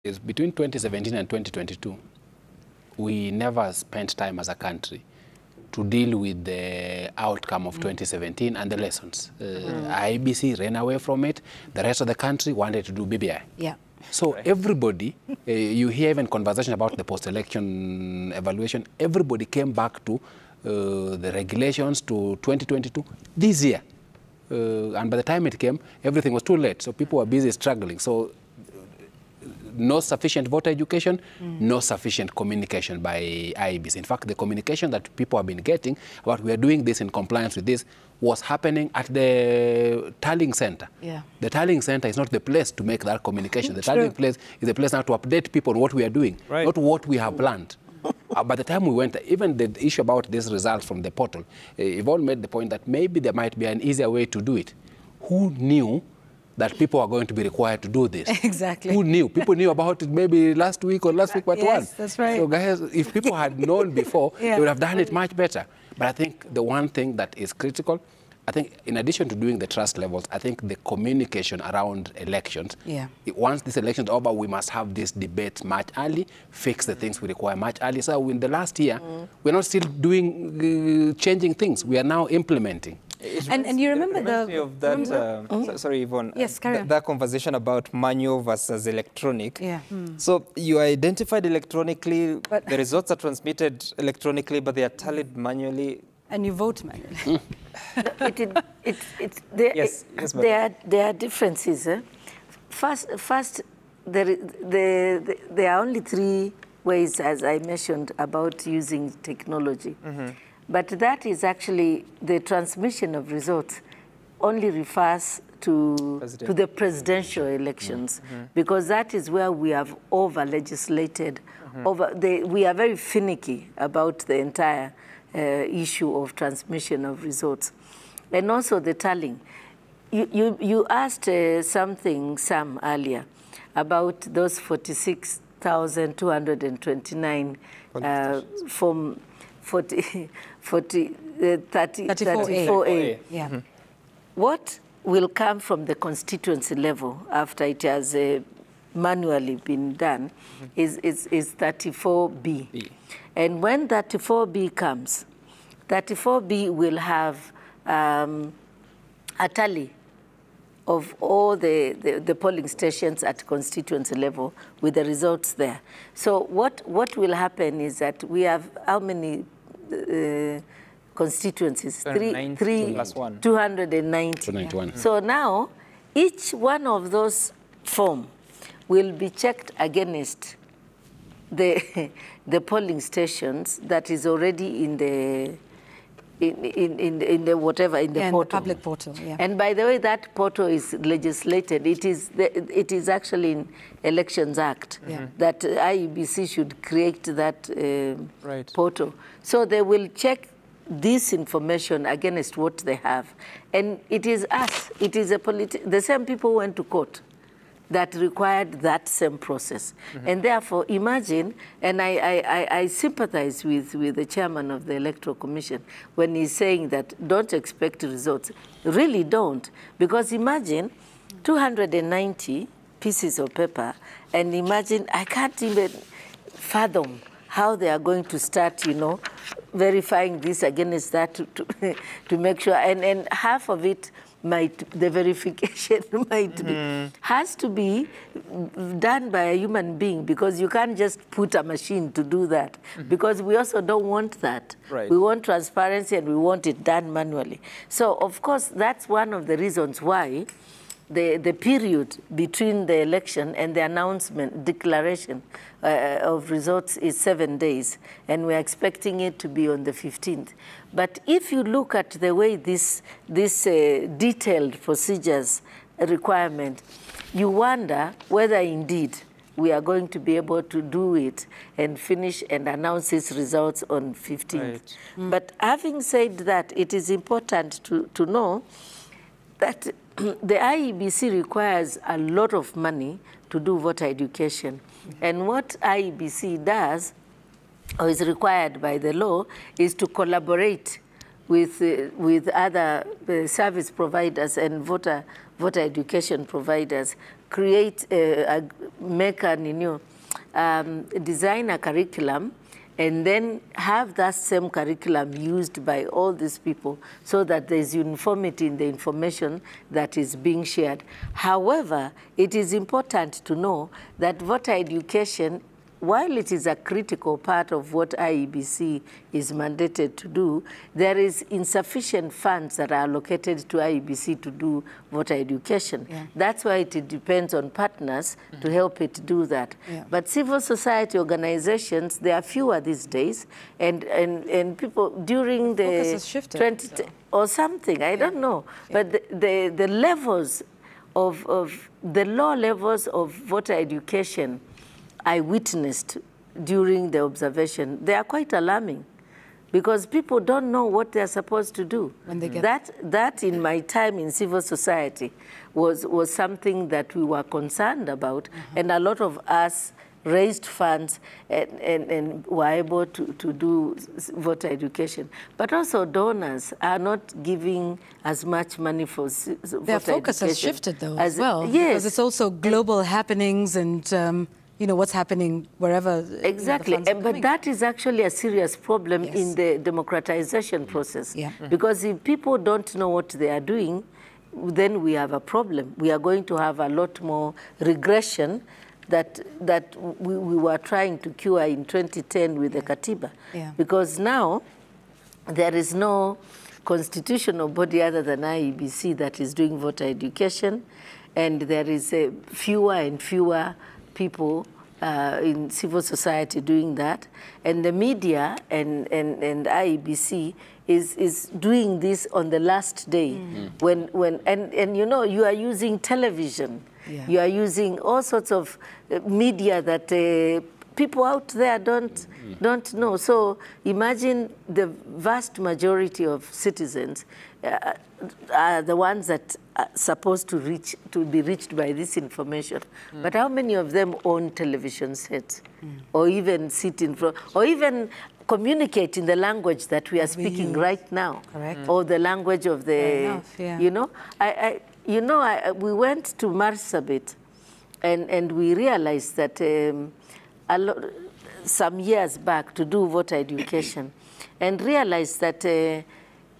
is between 2017 and 2022, we never spent time as a country to deal with the outcome of 2017 and the lessons. IEBC ran away from it. The rest of the country wanted to do BBI. Yeah. So everybody, you hear even conversation about the post-election evaluation, everybody came back to the regulations to 2022 this year. And by the time it came, everything was too late. So people were busy struggling. So no sufficient voter education, no sufficient communication by IEBC. In fact, the communication that people have been getting about we are doing this in compliance with this was happening at the tallying center. Yeah. The tallying center is not the place to make that communication. The tallying place is the place now to update people on what we are doing, not what we have planned. By the time we went, even the issue about these results from the portal, Yvonne made the point that maybe there might be an easier way to do it. Who knew that people are going to be required to do this? Exactly. Who knew? People knew about it maybe last week or last week but yes, one. That's right. So guys, if people had known before, they would have done it much better. But I think the one thing that is critical, I think in addition to doing the trust levels, I think the communication around elections, once this election is over, we must have this debate much early, fix the things we require much early. So in the last year, we're not still doing, changing things. We are now implementing. And you remember of that, sorry, Yvonne. Yes, carry on. That conversation about manual versus electronic. Yeah. So you identified electronically, but the results are transmitted electronically, but they are tallied manually. And you vote manually. There are differences. First, there are only 3 ways, as I mentioned, about using technology. But that is actually the transmission of results only refers to the presidential elections, because that is where we have over-legislated. We are very finicky about the entire issue of transmission of results. And also the tallying. You asked something, Sam, earlier, about those 46,229 from 34A. Yeah. What will come from the constituency level after it has manually been done is 34B. And when 34B comes, 34B will have a tally of all the polling stations at constituency level with the results there. So what will happen is that we have how many constituencies? 290. 291. So now each one of those forms will be checked against the polling stations that is already in the portal. The public portal. Yeah. And by the way, that portal is legislated. It is actually in Elections Act that IEBC should create that portal. So they will check this information against what they have, and it is us. It is the same people who went to court that required that same process. And therefore, imagine, and I sympathize with the chairman of the Electoral Commission when he's saying that don't expect results. Really don't, because imagine 290 pieces of paper, and imagine, I can't even fathom how they are going to start, verifying this against that to make sure, and half of it the verification has to be done by a human being, because you can't just put a machine to do that, because we also don't want that. We want transparency, and we want it done manually. So, of course, that's one of the reasons why the period between the election and the announcement, declaration of results is 7 days, and we're expecting it to be on the 15th. But if you look at the way this detailed procedures requirement, you wonder whether indeed we are going to be able to do it and finish and announce its results on 15th. But having said that, it is important to know that the IEBC requires a lot of money to do voter education. And what IEBC does, or is required by the law, is to collaborate with other service providers and voter education providers create, design a curriculum and then have that same curriculum used by all these people so that there's uniformity in the information that is being shared. However, it is important to know that voter education, while it is a critical part of what IEBC is mandated to do, there is insufficient funds that are allocated to IEBC to do voter education. Yeah. That's why it depends on partners to help it do that. Yeah. But civil society organizations, there are fewer these days, and people during the focus has shifted, 20 or something, I don't know. Yeah. But the levels of the low levels of voter education I witnessed during the observation, they are quite alarming because people don't know what they're supposed to do. When they get that in my time in civil society was something that we were concerned about, and a lot of us raised funds and were able to do voter education. But also donors are not giving as much money for voter education. Their focus has shifted though as well. Yes. Because it's also global happenings and you know, what's happening wherever. Exactly, but that is actually a serious problem in the democratization process. Yeah. Because if people don't know what they are doing, then we have a problem. We are going to have a lot more regression that we were trying to cure in 2010 with the Katiba. Yeah. Because now there is no constitutional body other than IEBC that is doing voter education, and there is fewer and fewer people in civil society doing that, and the media and IEBC is doing this on the last day and you know, you are using television, you are using all sorts of media that people out there don't know. So imagine the vast majority of citizens are the ones that are supposed to be reached by this information. But how many of them own television sets, or even sit in front, or even communicate in the language that we are speaking right now, or the language of the, you know? We went to Marsabit, and we realized that some years back to do voter education, and realized that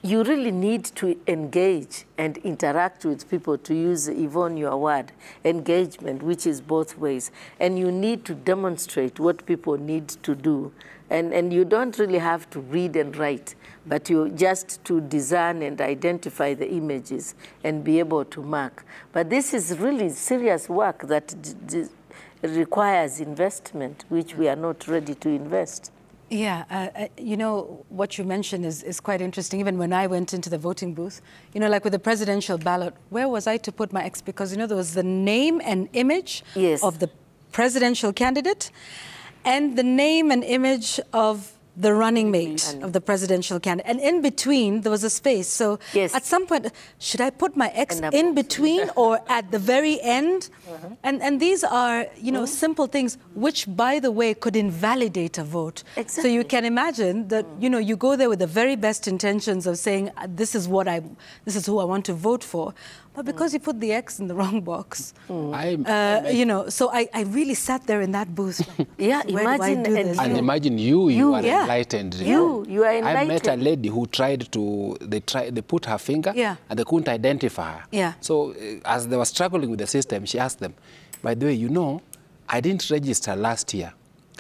you really need to engage and interact with people, to use, Yvonne, your word, engagement, which is both ways. And you need to demonstrate what people need to do. And you don't really have to read and write, but you just to discern and identify the images and be able to mark. But this is really serious work that requires investment, which we are not ready to invest. Yeah, you know, what you mentioned is quite interesting. Even when I went into the voting booth, you know, like with the presidential ballot, where was I to put my X? Because, you know, there was the name and image of the presidential candidate and the name and image of the running mate of the presidential candidate. And in between, there was a space. So at some point, should I put my X in between or at the very end? And these are, you know, simple things, which, by the way, could invalidate a vote. Exactly. So you can imagine that, you know, you go there with the very best intentions of saying, this is who I want to vote for. But because you put the X in the wrong box, you know, so I really sat there in that booth. Like, imagine. And imagine you are enlightened. You are enlightened. I met a lady who tried to, they put her finger and they couldn't identify her. Yeah. So as they were struggling with the system, she asked them, by the way, you know, I didn't register last year.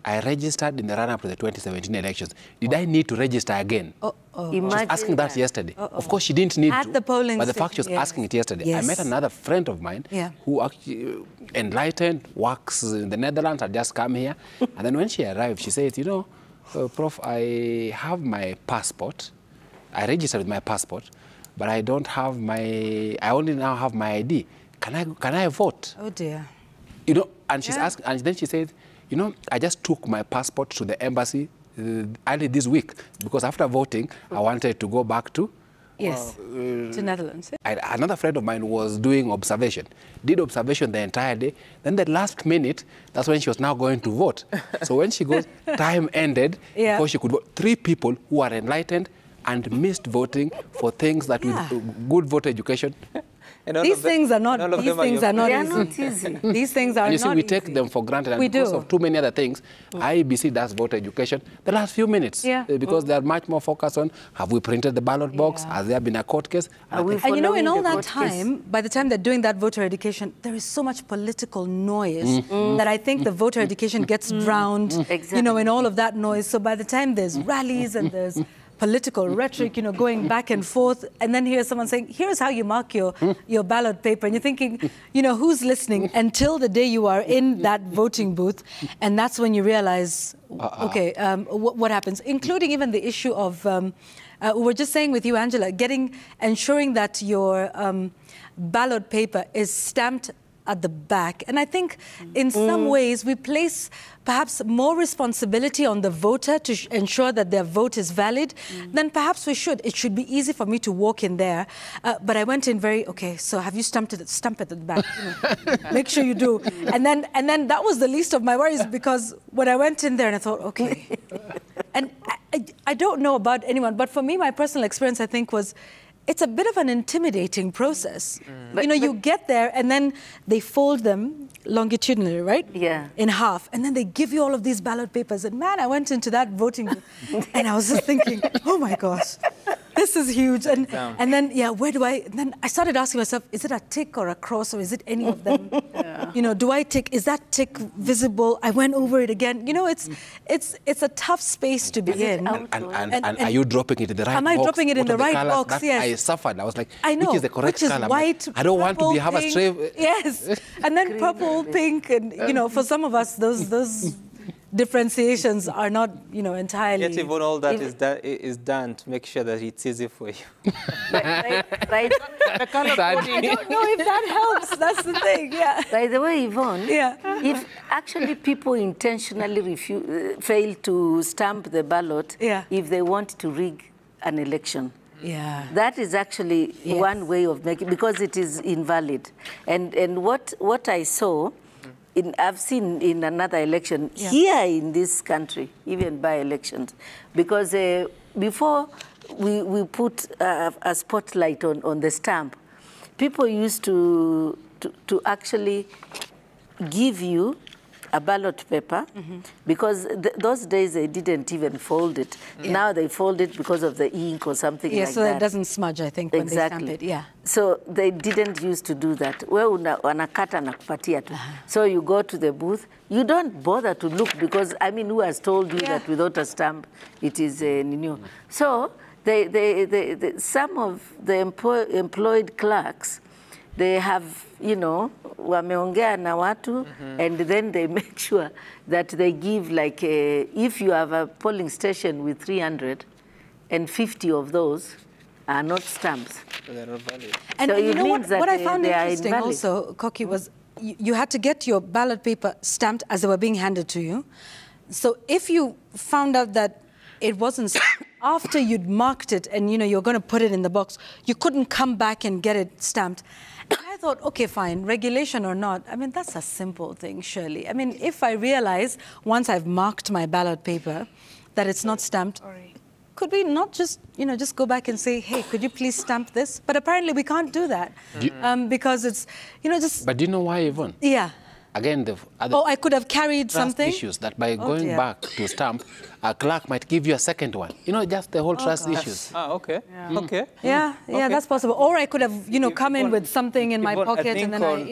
I registered in the run-up to the 2017 elections. Did I need to register again? She was asking that yesterday. Of course, she didn't need to, but the fact she was asking it yesterday. I met another friend of mine who actually enlightened, works in the Netherlands, had just come here. And then when she arrived, she said, you know, Prof, I have my passport. I registered with my passport, but I don't have I only now have my ID. Can I vote? Oh, dear. You know, and she's asking, and then she said, you know, I just took my passport to the embassy early this week because after voting, I wanted to go back to to Netherlands. Another friend of mine was doing observation, did observation the entire day. Then the last minute, that's when she was now going to vote. So when she goes, time ended before she could vote. 3 people who are enlightened and missed voting for things that with good voter education These things are not easy. These things are not easy. You see, we take them for granted. And because of too many other things, IEBC does voter education the last few minutes. Because they are much more focused on, have we printed the ballot box? Has there been a court case? And you know, in all that time, by the time they're doing that voter education, there is so much political noise that I think the voter education gets drowned, you know, in all of that noise. So by the time there's rallies and there's political rhetoric, you know, going back and forth, and then here's someone saying, here's how you mark your ballot paper, and you're thinking, you know, who's listening until the day you are in that voting booth, and that's when you realize, okay, what happens, including even the issue of, we were just saying with you, Angela, ensuring that your ballot paper is stamped at the back. And I think in some ways we place perhaps more responsibility on the voter to ensure that their vote is valid than perhaps we should. It should be easy for me to walk in there. But I went in okay, so have you stamped it? Stamp it at the back. You know, make sure you do. And then that was the least of my worries, because when I went in there and I thought, okay. And I don't know about anyone, but for me, my personal experience, I think, was it's a bit of an intimidating process. You know, you get there and then they fold them longitudinally, right? Yeah. In half. And then they give you all of these ballot papers. And man, I went into that voting booth and I was just thinking, oh my gosh, this is huge. And then, yeah, then I started asking myself, is it a tick or a cross, or is it any of them? You know, do I tick? Is that tick visible? I went over it again. You know, it's a tough space to be in. And are you dropping it in the right box? Am I dropping it in the right box? Yes. I suffered. I was like, I know, which is the correct color? White, I don't want to have a stray. Yes. And then purple, pink, and, you know, for some of us, those differentiations are not, you know, entirely. Yet even all that is done to make sure that it's easy for you. Right. I don't know if that helps. That's the thing, yeah. By the way, Yvonne, if actually people intentionally fail to stamp the ballot if they want to rig an election, that is actually one way of making, because it is invalid. And what I saw, I've seen in another election here in this country, even by elections, because before we put a spotlight on the stamp, people used to actually give you a ballot paper, because those days they didn't even fold it. Now they fold it because of the ink or something like that. So it doesn't smudge, I think, when they stamp it. So they didn't used to do that. Wanakata na kupatia tu. So you go to the booth, you don't bother to look, because, I mean, who has told you that without a stamp it is new? So some of the employed clerks, they have, you know, wameongea na watu, and then they make sure that they give, like, if you have a polling station with 350 of those are not stamps. So they're not valid. And so you know what I found interesting also, Koki, was you had to get your ballot paper stamped as they were being handed to you. So if you found out that it wasn't after you'd marked it and, you know, you're going to put it in the box, you couldn't come back and get it stamped. And I thought, okay, fine, regulation or not, I mean, that's a simple thing, surely. I mean, if I realize once I've marked my ballot paper that it's not stamped, could we not just, you know, just go back and say, hey, could you please stamp this? But apparently we can't do that because it's, you know, just... But do you know why, Yvonne? Yeah. Again, the other I could have carried something. Issues that by going back to stamp, a clerk might give you a second one. You know, just the whole trust issues. Okay. Okay. Yeah, that's possible. Or I could have, you know, come in with something in my pocket and then